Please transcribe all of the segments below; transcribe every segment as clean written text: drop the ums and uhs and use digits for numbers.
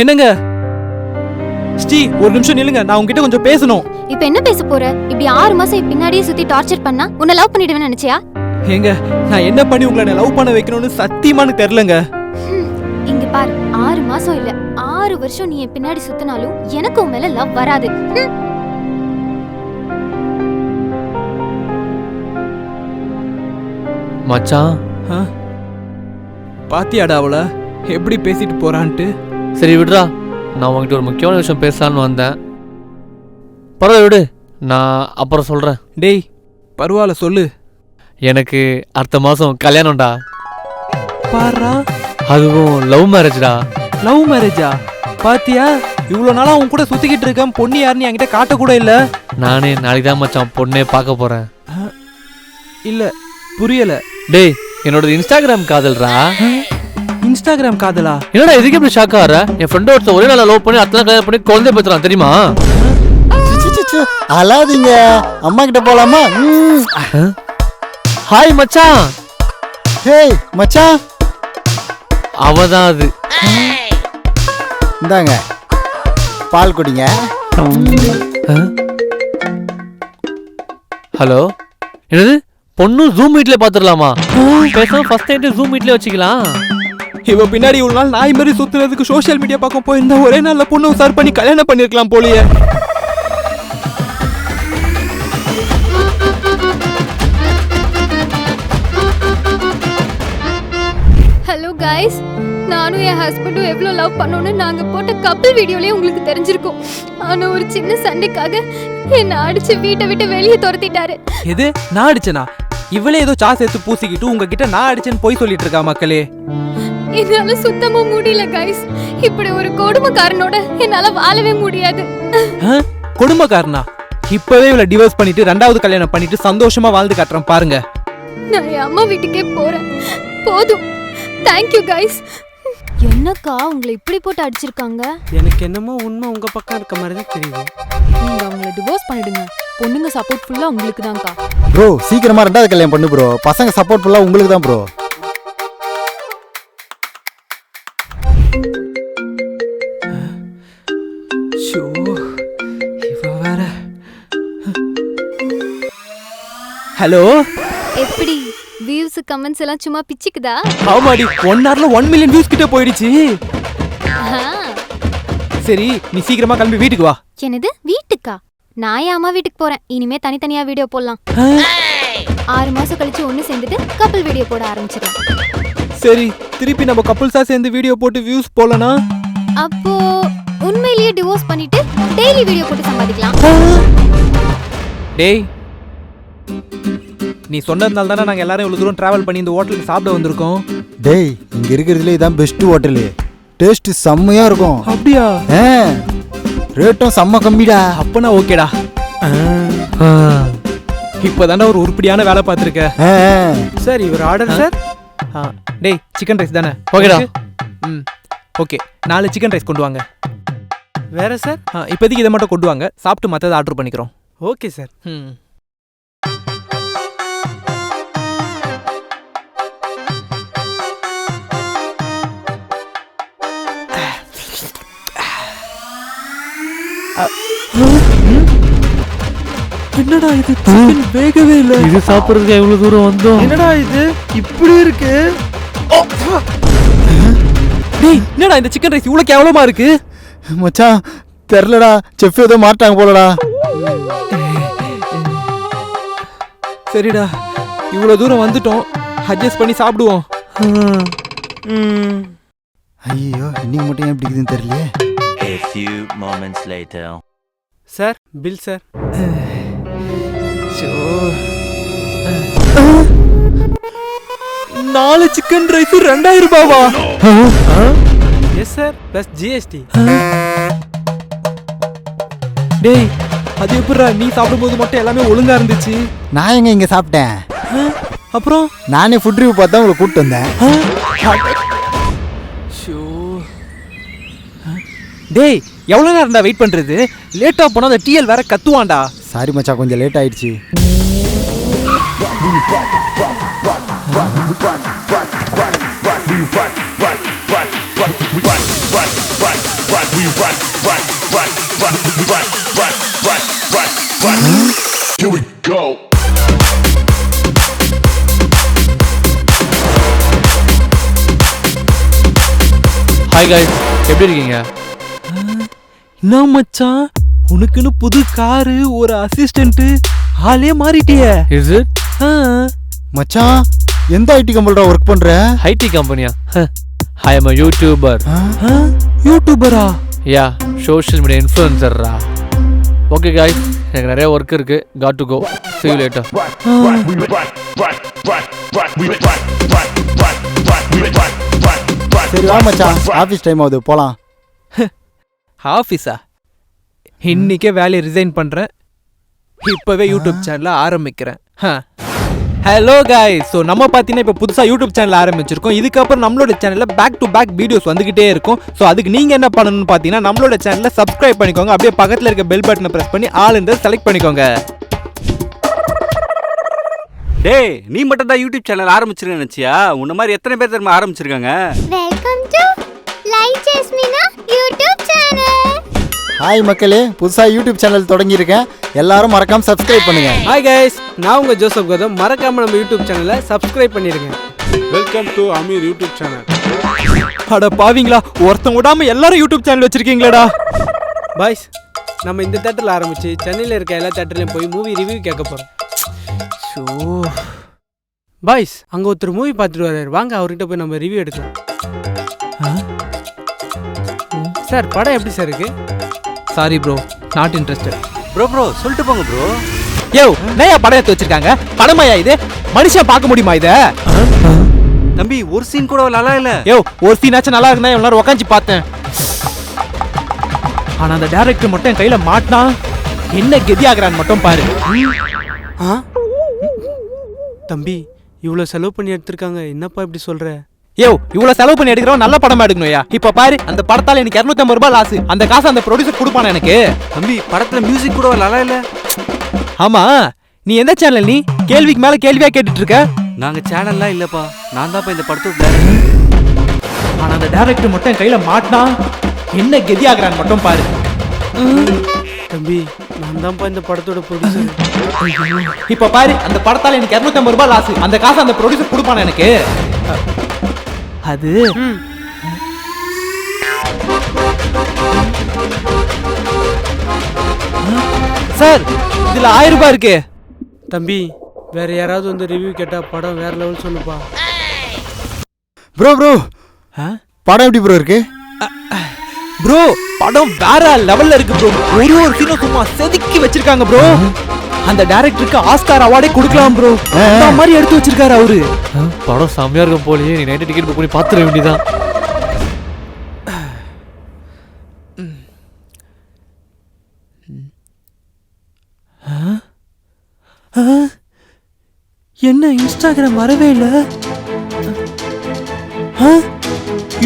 என்னங்க ஸ்ரீ, ஒரு நிமிஷம் நில்லுங்க, நான் உங்ககிட்ட கொஞ்சம் பேசணும். இப்ப என்ன பேச போற? இப்படி 6 மாசம் பின்னாடியே சுத்தி டார்ச்சர் பண்ணா உன்னை லவ் பண்ணிடுவேன்னு நினைச்சியா? ஏங்க, நான் என்ன பண்ணி உங்களை லவ் பண்ண வைக்கணும்னு சத்தியமா எனக்கு தெரியலங்க. இங்க பாரு, 6 மாசம் இல்ல 6 வருஷம் நீ என் பின்னாடி சுத்தினாலும் எனக்கு உன் மேல லவ் வராது. மச்சான், பாத்தியாடா அவள எப்படி பேசிட்டு போறான்ட்டு? சரி விடுறா, நான் உங்ககிட்ட ஒரு முக்கியமான விஷயம் பேசலான்னு வந்தேன். பரவாயில்ல விடு, நான் அப்புறம் சொல்கிறேன். டேய் பரவாயில்ல சொல்லு. எனக்கு அடுத்த மாதம் கல்யாணம்டா. பாரா, அதுவும் லவ் மேரேஜ்டா. லவ் மேரேஜா? பாத்தியா, இவ்வளோ நாளா அவன் கூட சுத்திக்கிட்டு இருக்கேன், பொண்ணு யாருன்னு என்கிட்ட காட்டக்கூட இல்ல. நானே நாளைக்கு தான் மச்சான் பொண்ணே பார்க்க போகிறேன். இல்ல புரியல. டேய், என்னோட இன்ஸ்டாகிராம் காதல்ரா. இன்ஸ்டாகிராம் காதலா? என்னடா இதுக்கு இப்படி ஷாக் ஆகிற? என் ஃப்ரெண்ட் ஒருத்தர் ஒரே நாள் லவ் பண்ணி அத்தனை கல்யாணம் பண்ணி குழந்தை பெற்றுறான் தெரியுமா? அழாதீங்க, அம்மா கிட்ட போலாமா? ஹாய் மச்சான். ஹேய் மச்சான். அவதான் அது. இந்தாங்க பால் குடிங்க. ஹலோ, என்னது பொண்ணு ஜூம் மீட்ல பாத்துடலாமா? பேசாம ஃபர்ஸ்ட் நைட் ஜூம் மீட்ல வச்சுக்கலாம். இவ பின்னாடி இவ்வளவு நாள் நாய் மாதிரி சுத்துறதுக்கு சோசியல் மீடியா பக்கம் போயிருந்தா ஒரே நாள்ல பொண்ணு உசார் பண்ணி கல்யாணம் பண்ணிருக்கலாம் போலியே. ஹலோ கைஸ், நானும் என் ஹஸ்பண்டும் எவ்வளோ லவ் பண்ணோன்னு நாங்க போட்ட கப்பிள் வீடியோலயே உங்களுக்கு தெரிஞ்சிருக்கும். ஆனா ஒரு சின்ன சண்டைக்காக என்னை அடிச்சு வீட்டை விட்டு வெளியே துரத்திட்டாரு. எது, நான் அடிச்சனா? இவளே ஏதோ சாஸ் எடுத்து பூசிக்கிட்டு உங்ககிட்ட நான் அடிச்சேன்னு போய் சொல்லிட்டு இருக்கா மக்களே. என்னால சுத்தமா முடியல கைஸ். இப்படி ஒரு கொடுமைக்காரனோட என்னால வாழவே முடியாது. கொடுமைக்காரனா? இப்பவே இவளை டிவோர்ஸ் பண்ணிட்டு 2வது கல்யாணம் பண்ணிட்டு சந்தோஷமா வாழ்ந்து காட்டுறேன் பாருங்க. நான் என் அம்மா வீட்டுக்கே போறேன். போதும். Thank you guys. என்னக்கா உங்களை இப்படி போட்டு அடிச்சிருக்காங்க? எனக்கு என்னமோ உண்மை உங்க பக்கம் இருக்க மாதிரி தான் தெரியுது. நீங்க அவங்கள டிவோர்ஸ் பண்ணிடுங்க. பொண்ணுங்க சப்போர்ட் ஃபுல்லா உங்களுக்கு தான்க்கா. ப்ரோ சீக்கிரமா 2வது கல்யாணம் பண்ணு ப்ரோ. பசங்க சப்போர்ட் ஃபுல்லா உங்களுக்கு தான் ப்ரோ. ஹலோ, எப்படி வியூஸ் கமெண்ட்ஸ் எல்லாம் சும்மா பிச்சுக்குதா? ஆமாடி, 1 hourல 1 million views கிட்ட போயிடுச்சு. சரி, நீ சீக்கிரமா கிளம்பி வீட்டுக்கு வா. என்னது வீட்டுக்கா? நான் என் அம்மா வீட்டுக்கு போறேன். இனிமே தனித்தனியா வீடியோ போடலாம். 6 மாசம் கழிச்சு ஒண்ணு சேர்ந்துட்டு கப்பல் வீடியோ போட ஆரம்பிச்சிடலாம். சரி, திருப்பி நம்ம கப்புள்ஸா சேர்ந்து வீடியோ போட்டு வியூஸ் போலனா? அப்போ உண்மையிலேயே டிவோர்ஸ் பண்ணிட்டு டெய்லி வீடியோ போட்டு சம்பாதிக்கலாம். டேய், நீ சொன்னதுனால தானே நாங்கள் எல்லாரும் இவ்வளோ தூரம் ட்ராவல் பண்ணி இந்த ஹோட்டலுக்கு சாப்பிட வந்திருக்கோம். டேய், இங்க இருக்கிறதுல இதான் பெஸ்ட் ஹோட்டலு. டேஸ்ட் செம்மையா இருக்கும். அப்படியா? ரேட்டும் செம்ம கம்மிடா. அப்பனா ஓகேடா. இப்போதானே ஒரு உருப்படியான வேலை பார்த்துருக்க. சார் இவர் ஆர்டர் சார். டேய், சிக்கன் ரைஸ் தானே? ஓகேடா. ஓகே, 4 சிக்கன் ரைஸ் கொண்டு வாங்க. வேற சார்? இப்போதைக்கு இதை மட்டும் கொண்டு வாங்க, சாப்பிட்டு மற்றதை ஆர்டர் பண்ணிக்கிறோம். Okay sir. என்னடா இது, சிக்கன் வேகவே இல்லை. இது சாப்பிட்றதுக்கு எவ்வளவு தூரம் வந்தோம்? என்னடா இது இப்படி இருக்கு? டேய், என்னடா இந்த சிக்கன் ரைஸ் இவ்வளவு கேவலமா இருக்கு? மச்சான் தெரியலடா, செஃப் ஏதோ மாட்டாங்க போலடா. சரிடா, இவ்வளவு தூரம் வந்துட்டோம், அட்ஜஸ்ட் பண்ணி சாப்பிடுவோம். ஐயோ, இன்னைக்கு மட்டும் ஏன் இப்படி இருக்குதுன்னு தெரியலையே. A few moments later. Sir bill sir. 4 chicken rice 2000 Rupala? Yes sir, plus GST. டேய், அது எப்படிடா நீ சாப்பிடும்போது மட்டும் எல்லாமே ஒழுங்கா இருந்துச்சு? நான் எங்க இங்க சாப்பிட்டேன். அப்புறம் நானே ஃபுட் ரிவ்யூ பார்த்தா உங்களை கூப்பிட்டு வந்தேன். டேய், எவ்வளோ நேரம்டா வெயிட் பண்ணுறது? லேட்டாக போனால் அந்த டிஎல் வேற கத்துவான்டா. சாரி மச்சான், கொஞ்சம் லேட் ஆயிடுச்சு. Here we go. Hi guys, எப்படி இருக்கீங்க? என்ன மச்சான் உனக்குன்னு புது காரு ஒரு அசிஸ்டன்ட் ஆளே மாறிட்டியே. Is it? மச்சான் எந்த ஐடி கம்பெனிடா ஒர்க் பண்ற? ஐடி கம்பெனியா? I am a YouTuber. யூடியூபரா? யா, சோஷியல் மீடியா இன்ஃப்ளூயன்சர்ரா. ஓகே guys, எனக்கு நிறைய ஒர்க் இருக்கு. Got to go. see you later. சரி வா மச்சான், ஆபீஸ் டைம் ஆகுது போலாம். ஆஃபீஸா? இன்னைக்கே வேலையை ரிசைன் பண்ணுறேன். இப்போவே யூடியூப் சேனலை ஆரம்பிக்கிறேன். ஹலோ காய்ஸ், ஸோ நம்ம பார்த்தீங்கன்னா இப்போ புதுசாக யூடியூப் சேனல் ஆரம்பிச்சிருக்கோம். இதுக்கப்புறம் நம்மளோட சேனலில் பேக் டு பேக் வீடியோஸ் வந்துகிட்டே இருக்கும். ஸோ அதுக்கு நீங்கள் என்ன பண்ணணும்னு பார்த்தீங்கன்னா நம்மளோட சேனலை சப்ஸ்கிரைப் பண்ணிக்கோங்க. அப்படியே பக்கத்தில் இருக்க பெல் பட்டனை ப்ரெஸ் பண்ணி ஆளுன்றதை செலக்ட் பண்ணிக்கோங்க. டேய், நீ மட்டும் தான் யூடியூப் சேனல் ஆரம்பிச்சிருக்கேன்னு நினச்சியா? உன்ன மாதிரி எத்தனை பேர் தெரியுமா ஆரம்பிச்சிருக்காங்க? Welcome to like Jasmina YouTube channel. Hi மக்களே, புதுசாக யூடியூப் சேனல் தொடங்கியிருக்கேன். எல்லாரும் மறக்காம சப்ஸ்கிரைப் பண்ணுங்க. ஹாய் கைஸ், நான் உங்கள் ஜோசப் கௌதம். மறக்காமல் நம்ம யூடியூப் சேனலை சப்ஸ்கிரைப் பண்ணிடுங்க. Welcome to Amir YouTube channel. அட பாவீங்களா, ஒருத்தன் விடாம எல்லாரும் யூடியூப் சேனல் வச்சிருக்கீங்களேடா. பாய்ஸ், நம்ம இந்த தேட்டரில் ஆரம்பிச்சு சென்னையில் இருக்க எல்லா தேட்டர்லையும் போய் மூவி ரிவ்யூ கேட்க போகிறோம். பாய்ஸ், அங்கே ஒருத்தர் மூவி பார்த்துட்டு வர்றாரு. வாங்க அவர்கிட்ட போய் நம்ம ரிவ்யூ எடுக்கலாம். சார், படம் எப்படி சார் இருக்கு? Sorry bro, not interested. Bro சொல்லிட்டு போங்க ப்ரோ. யோ, நயா படம் எடுத்து வச்சிருக்காங்க. படமாயா இது? மனுஷன் பார்க்க முடியுமா இத? தம்பி, ஒரு சீன் கூட நல்லா இல்ல. யோ, ஒரு சீனாச்சும் நல்லா இருக்குன்னா எல்லாரும் உட்காந்து பார்த்தேன். ஆனா அந்த டைரக்டர் மட்டும் என் கையில மாட்டினா என்ன கெதி ஆகுறான்னு மட்டும் பாரு. தம்பி, இவ்வளோ செலவு பண்ணி எடுத்திருக்காங்க, என்னப்பா இப்படி சொல்ற? யோ, இவ்வளவு செலவு பண்ணி எடுக்கிறோம், நல்ல படமா எடுக்கணும்யா. இப்ப பாரு, அந்த படத்தால எனக்கு 250 ரூபாய் லாஸ். அந்த காசு அந்த ப்ரொடியூசர் கொடுப்பானா எனக்கு? தம்பி, படத்துல மியூசிக் கூட நல்லா இல்ல. ஆமா, நீ எந்த சேனல்? நீ கேள்விக்கு மேல கேள்வியா கேட்டுட்டு இருக்க. நாங்க சேனல்லாம் இல்லப்பா, நான் தான்ப்பா இந்த படத்தோட. ஆனா அந்த டைரக்டர் மட்டும் என் கையில மாட்டினா என்ன கெதி ஆகுறான்னு மட்டும் பாரு. தம்பி, நான் தான்ப்பா இந்த படத்தோட ப்ரொடியூசர். இப்ப பாரு, அந்த படத்தால எனக்கு 250 ரூபாய் லாஸ். அந்த காசு அந்த ப்ரொடியூசர் கொடுப்பானா எனக்கு? அது சார், இதுல 1000 ரூபாய் இருக்கு. தம்பி, வேற யாராவது வந்து ரிவ்யூ கேட்டா படம் வேற லெவல் சொல்லுப்பா. ப்ரோ படம் எப்படி ப்ரோ இருக்கு? ப்ரோ, படம் வேற லெவல்ல இருக்கு ப்ரோ. ஒரு சீனும் சும்மா செதுக்கி வச்சிருக்காங்க ப்ரோ. அந்த டைரக்டருக்கு ஆஸ்கார் அவார்டே கொடுக்கலாம் ப்ரோ. அந்த மாதிரி எடுத்து வச்சிருக்காரு அவரு. படம் செம்மையா இருக்கும் போலயே. நீ நைட்டு டிக்கெட் புக் பண்ணி பார்த்துட வேண்டியதான். என்ன இன்ஸ்டாகிராம் வரவே இல்ல,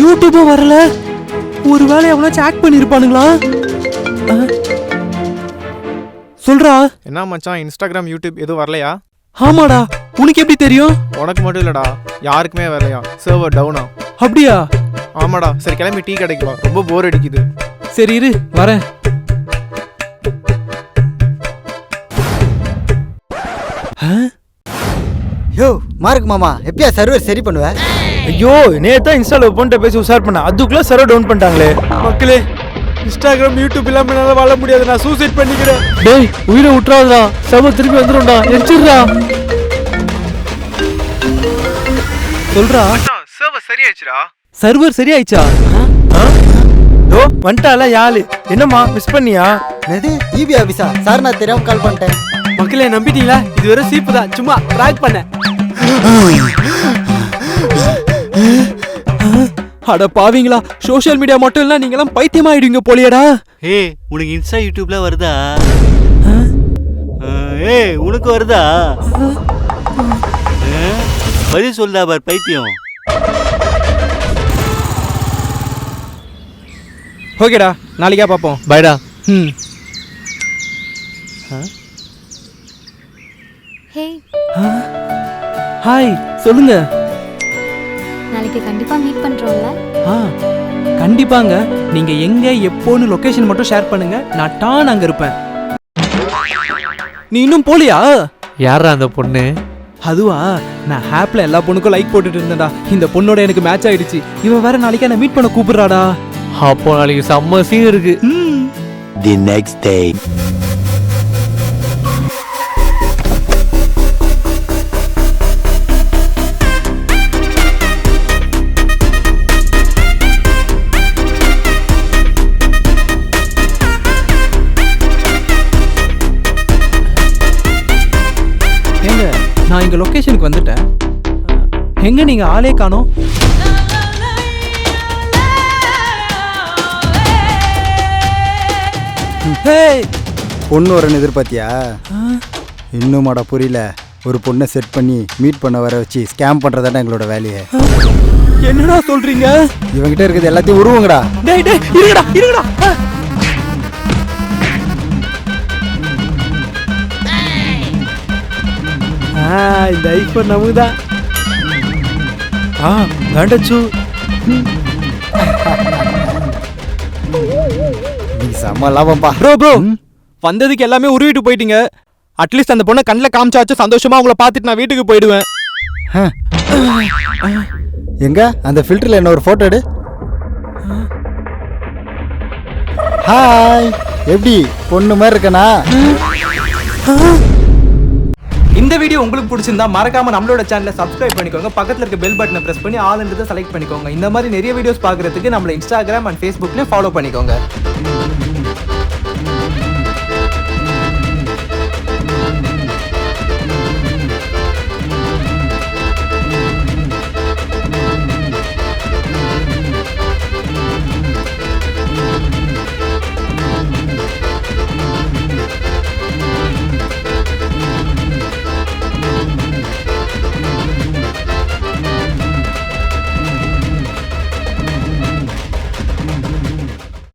யூடியூபும் வரல. ஒருவேளை எவனாச்சும் ஹேக் பண்ணிருப்பானுங்களா? சொல்றா. என்ன மச்சான், இன்ஸ்டாகிராம் யூடியூப் எதுவும் வரலையா? ஆமாடா, உனக்கு எப்படி தெரியும்? உனக்கு மட்டும் இல்லடா, யாருக்குமே வரலையா? சர்வர் டவுனா? அப்படியா? ஆமாடா. சரி கிளம்பி டீ கடைக்கு வா, ரொம்ப போர் அடிக்குது. சரி இரு, வரேன். யோ மார்க் மாமா, எப்பயா சர்வர் சரி பண்ணுவ? ஐயோ, நேத்தான் இன்ஸ்டால போன்ட்ட பேசி உஷார் பண்ண, அதுக்குள்ள சர்வர் டவுன் பண்ணிட்டாங்களே. மக்களே, இன்ஸ்டாகிராம் யூடியூப் இல்லாம என்னால வாழ முடியாது. நான் சூசைட் பண்ணிக்கிறேன். டேய், உயிரை விட்டுறாதடா. சர்வர் திருப்பி வந்துடும்டா. எரிச்சிடுறா. சொல்றா. சர்வர் சரியாயிடுச்சுடா. சர்வர் சரியாயிச்சா? ஓ, வந்துட்டால யாழு. என்னம்மா மிஸ் பண்ணியா? எது ஈபி ஆபீஸா? சார் நான் தெரியாம கால் பண்ணிட்டேன். மக்களே, நம்பிட்டீங்களா? இது வெறும் சீப்பு தான், சும்மா ட்ராக் பண்ண. அட பாவீங்களா, சோஷியல் மீடியா மட்டும் இல்ல நீங்களாம் பைத்தியமாயிடுவீங்க போலியடா. ஏய், உனக்கு இன்ஸ்டா யூடியூப்ல வருதா? ஏய், உனக்கு வருதா? பதில் சொல்லுதா பார் பைத்தியம். ஓகேடா, நாளைக்கா பாப்போம். பைடா. ஹே, ஹாய், சொல்லுங்க. நாளைக்கு கண்டிப்பா மீட் பண்றோம்ல? ஆ கண்டிப்பாங்க. நீங்க எங்க எப்போன்னு லொகேஷன் மட்டும் ஷேர் பண்ணுங்க, நான் டான் அங்க இருப்பேன். நீ இன்னும் போலியா? யாரா அந்த பொண்ணு? அதுவா, நான் ஆப்ல எல்லா பொண்ணுக்கும் லைக் போட்டுட்டு இருந்தேன்டா. இந்த பொண்ணோட எனக்கு மேட்ச் ஆயிடுச்சு. இவன் வேற நாளைக்கு என்ன மீட் பண்ண கூப்பிடுறாடா. அப்போ நாளைக்கு செம்ம சீன் இருக்கு. The next day. ஏங்க, நான் இங்க லொகேஷனுக்கு வந்துட்டேன். எங்க நீங்க ஆளே காணோம்? பொண்ணு வரன்னு எதிர்பார்த்தியா? இன்னுமாடா புரியல? ஒரு பொண்ணை செட் பண்ணி மீட் பண்ண வர வச்சு ஸ்கேம் பண்றதாடா எங்களோட வேலையை. என்னடா சொல்றீங்க? இவங்கிட்ட இருக்கிறது எல்லாத்தையும் உருவங்கடா. டேய் டேய், இருங்கடா இருங்கடா. இந்த ஐபோன் நமக்குதான். வேண்டச்சு. நீ செம்ம லாபம்பா. ப்ரோ ப்ரோ, வந்ததுக்கு எல்லாமே உருவிட்டு போயிட்டீங்க. அட்லீஸ்ட் அந்த பொண்ணை கண்ணில் காமிச்சாச்சும் சந்தோஷமா உங்களை பார்த்துட்டு நான் வீட்டுக்கு போயிடுவேன். எங்க அந்த ஃபில்டர்ல என்ன ஒரு போட்டோ எடு. ஹாய், எப்படி பொண்ணு மாதிரி இருக்கனா? இந்த வீடியோ உங்களுக்கு பிடிச்சிருந்தா மறக்காம நம்மளோட சேனலை சப்ஸ்கிரைப் பண்ணிக்கோங்க. பக்கத்துல இருக்க பெல் பட்டனை பிரஸ் பண்ணி ஆல்ன்றதை செலக்ட் பண்ணிக்கோங்க. இந்த மாதிரி நிறைய வீடியோஸ் பார்க்கறதுக்கு நம்மள இன்ஸ்டாகிராம் அண்ட் ஃபேஸ்புக்லயும் ஃபாலோ பண்ணிக்கோங்க.